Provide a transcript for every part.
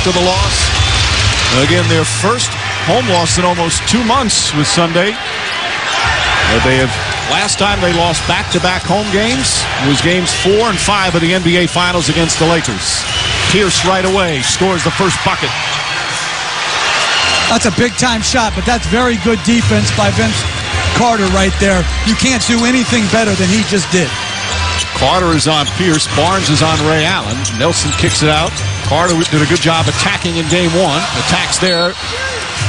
after the loss. Again, their first home loss in almost 2 months with Sunday. Last time they lost back-to-back home games was games 4 and 5 of the NBA Finals against the Lakers. Pierce right away scores the first bucket. That's a big-time shot, but that's very good defense by Vince Carter right there. You can't do anything better than he just did. Carter is on Pierce. Barnes is on Ray Allen. Nelson kicks it out. Carter did a good job attacking in game 1. Attacks there.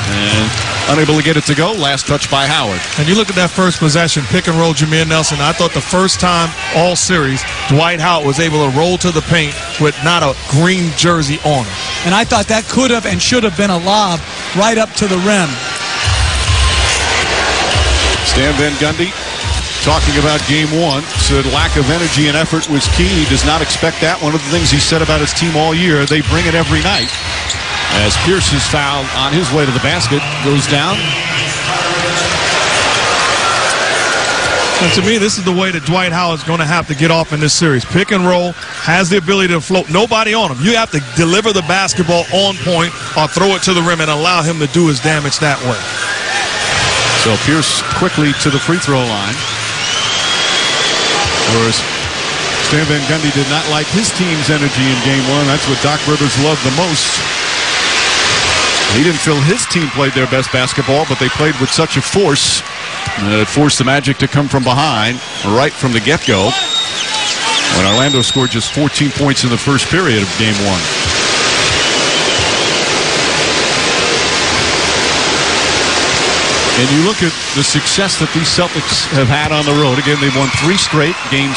And unable to get it to go. Last touch by Howard. And you look at that first possession, pick and roll Jameer Nelson. I thought the first time all series, Dwight Howard was able to roll to the paint with not a green jersey on him. And I thought that could have and should have been a lob right up to the rim. Stan Van Gundy talking about game 1. Said lack of energy and effort was key. He does not expect that. One of the things he said about his team all year, they bring it every night. As Pierce's foul on his way to the basket goes down. And to me, this is the way that Dwight Howard's going to have to get off in this series. Pick and roll, has the ability to float. Nobody on him. You have to deliver the basketball on point or throw it to the rim and allow him to do his damage that way. So Pierce quickly to the free throw line. Whereas Stan Van Gundy did not like his team's energy in game 1. That's what Doc Rivers loved the most. He didn't feel his team played their best basketball, but they played with such a force that it forced the Magic to come from behind right from the get-go. When Orlando scored just 14 points in the first period of game 1. And you look at the success that these Celtics have had on the road. Again, they've won 3 straight, games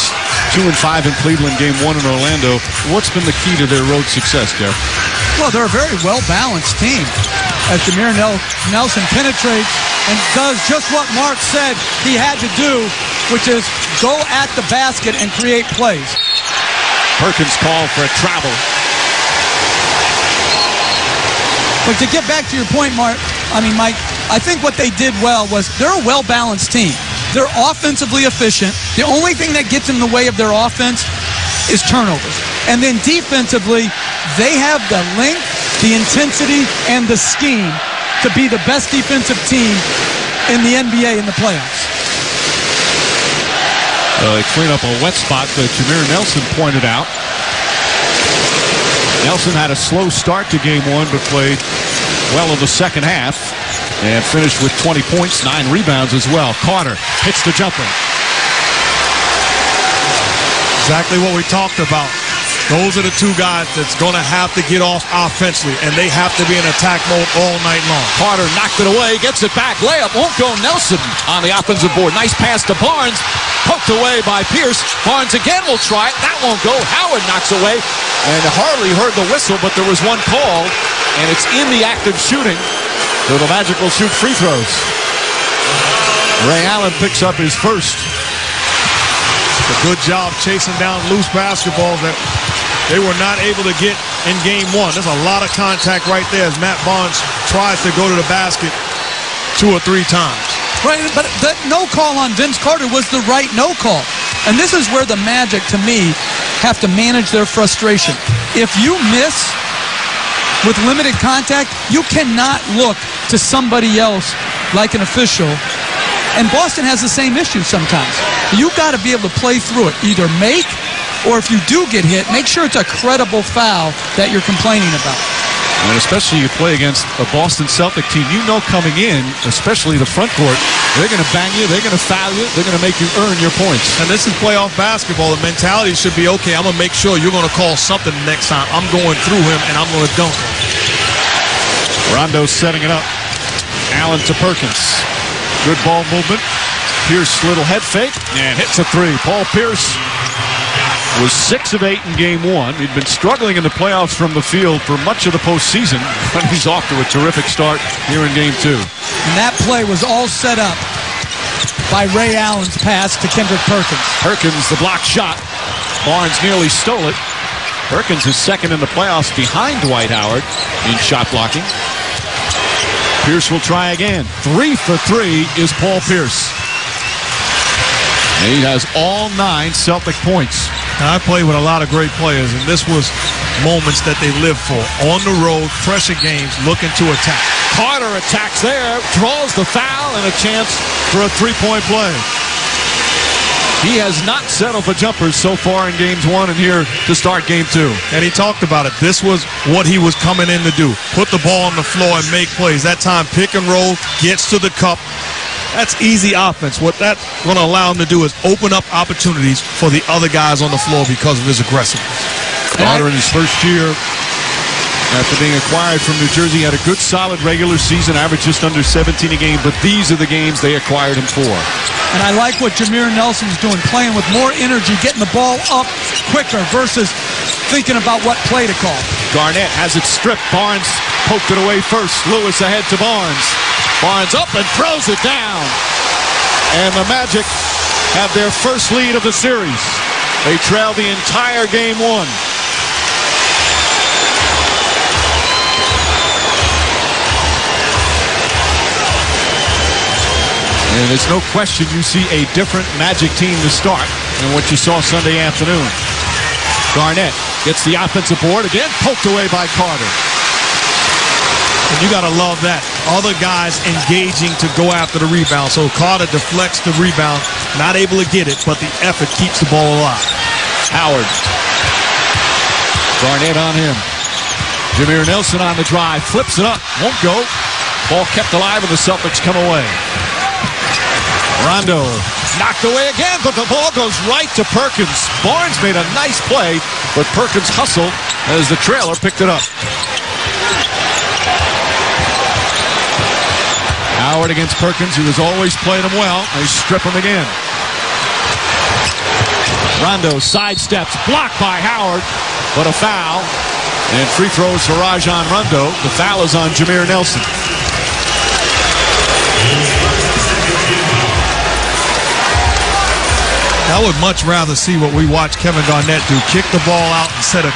2 and 5 in Cleveland, game 1 in Orlando. What's been the key to their road success, Jeff? Well, they're a very well-balanced team as Jameer Nelson penetrates and does just what Mark said he had to do, which is go at the basket and create plays. Perkins called for a travel. But to get back to your point, Mike, I think what they did well was they're a well-balanced team. They're offensively efficient. The only thing that gets in the way of their offense is turnovers. And then defensively, they have the length, the intensity, and the scheme to be the best defensive team in the NBA in the playoffs. They clean up a wet spot that Jameer Nelson pointed out. Nelson had a slow start to game 1, but played well in the second half and finished with 20 points, 9 rebounds as well. Carter hits the jumper. Exactly what we talked about. Those are the 2 guys that's going to have to get off offensively, and they have to be in attack mode all night long. Carter knocked it away, gets it back. Layup won't go. Nelson on the offensive board. Nice pass to Barnes. Poked away by Pierce. Barnes again will try it. That won't go. Howard knocks away. And Harley heard the whistle, but there was one call, and it's in the act of shooting. So the Magic will shoot free throws. Ray Allen picks up his first. A good job chasing down loose basketballs that they were not able to get in game 1. There's a lot of contact right there as Matt Barnes tries to go to the basket 2 or 3 times. Right, but that no call on Vince Carter was the right no call. And this is where the Magic, to me, have to manage their frustration. If you miss with limited contact, you cannot look to somebody else like an official. And Boston has the same issue sometimes. You've got to be able to play through it. Either make, or if you do get hit, make sure it's a credible foul that you're complaining about. And especially you play against a Boston Celtic team, you know coming in, especially the front court, they're going to bang you, they're going to foul you, they're going to make you earn your points. And this is playoff basketball. The mentality should be, okay, I'm going to make sure you're going to call something next time. I'm going through him, and I'm going to dunk him. Rondo's setting it up. Allen to Perkins. Good ball movement. Pierce, little head fake, and hits a 3. Paul Pierce was 6 of 8 in game 1. He'd been struggling in the playoffs from the field for much of the postseason, but he's off to a terrific start here in game 2. And that play was all set up by Ray Allen's pass to Kendrick Perkins. Perkins, the block shot. Barnes nearly stole it. Perkins is second in the playoffs behind Dwight Howard in shot blocking. Pierce will try again. 3 for 3 is Paul Pierce. And he has all 9 Celtic points. Now, I played with a lot of great players, and this was moments that they live for. On the road, pressure games, looking to attack. Carter attacks there, draws the foul, and a chance for a three-point play. He has not settled for jumpers so far in games 1 and here to start game 2. And he talked about it. This was what he was coming in to do. Put the ball on the floor and make plays. That time, pick and roll, gets to the cup. That's easy offense. What that's going to allow him to do is open up opportunities for the other guys on the floor because of his aggressiveness. Carter in his first year after being acquired from New Jersey had a good solid regular season, averaged just under 17 a game, but these are the games they acquired him for. And I like what Jameer Nelson's doing, playing with more energy, getting the ball up quicker versus thinking about what play to call. Garnett has it stripped. Barnes poked it away first. Lewis ahead to Barnes. Barnes up and throws it down. And the Magic have their first lead of the series. They trail the entire game 1. And there's no question you see a different Magic team to start than what you saw Sunday afternoon. Garnett gets the offensive board again, poked away by Carter. And you got to love that. Other guys engaging to go after the rebound. So Carter deflects the rebound, not able to get it, but the effort keeps the ball alive. Howard. Garnett on him. Jameer Nelson on the drive, flips it up, won't go. Ball kept alive and the Celtics come away. Rondo knocked away again, but the ball goes right to Perkins. Barnes made a nice play, but Perkins hustled as the trailer picked it up. Howard against Perkins, who has always played him well. They strip him again. Rondo sidesteps, blocked by Howard, but a foul. And free throws for Rajon Rondo. The foul is on Jameer Nelson. I would much rather see what we watched Kevin Garnett do. Kick the ball out and set a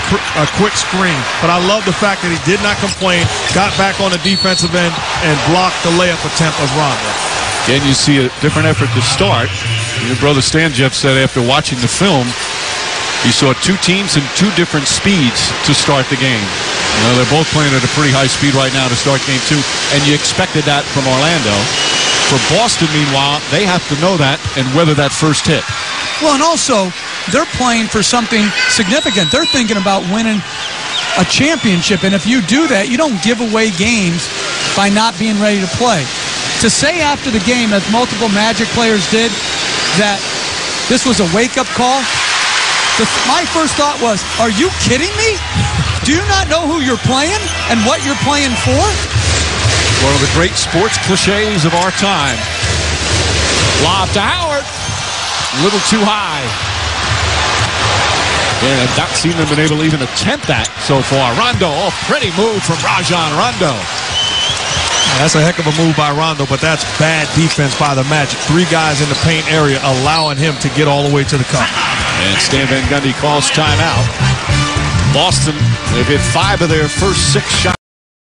quick screen. But I love the fact that he did not complain, got back on the defensive end, and blocked the layup attempt of Rondo. Again, you see a different effort to start. Your brother Stan Jeff said after watching the film, he saw two teams in two different speeds to start the game. You know, they're both playing at a pretty high speed right now to start game 2, and you expected that from Orlando. For Boston, meanwhile, they have to know that and weather that first hit. Well, and also, they're playing for something significant. They're thinking about winning a championship, and if you do that, you don't give away games by not being ready to play. To say after the game, as multiple Magic players did, that this was a wake-up call, my first thought was, are you kidding me? Do you not know who you're playing and what you're playing for? One of the great sports cliches of our time. Lob to Howard. A little too high. And I've not seen them been able to even attempt that so far. Rondo, pretty move from Rajon Rondo. That's a heck of a move by Rondo, but that's bad defense by the Magic. 3 guys in the paint area allowing him to get all the way to the cup. And Stan Van Gundy calls timeout. Boston, they've hit 5 of their first 6 shots.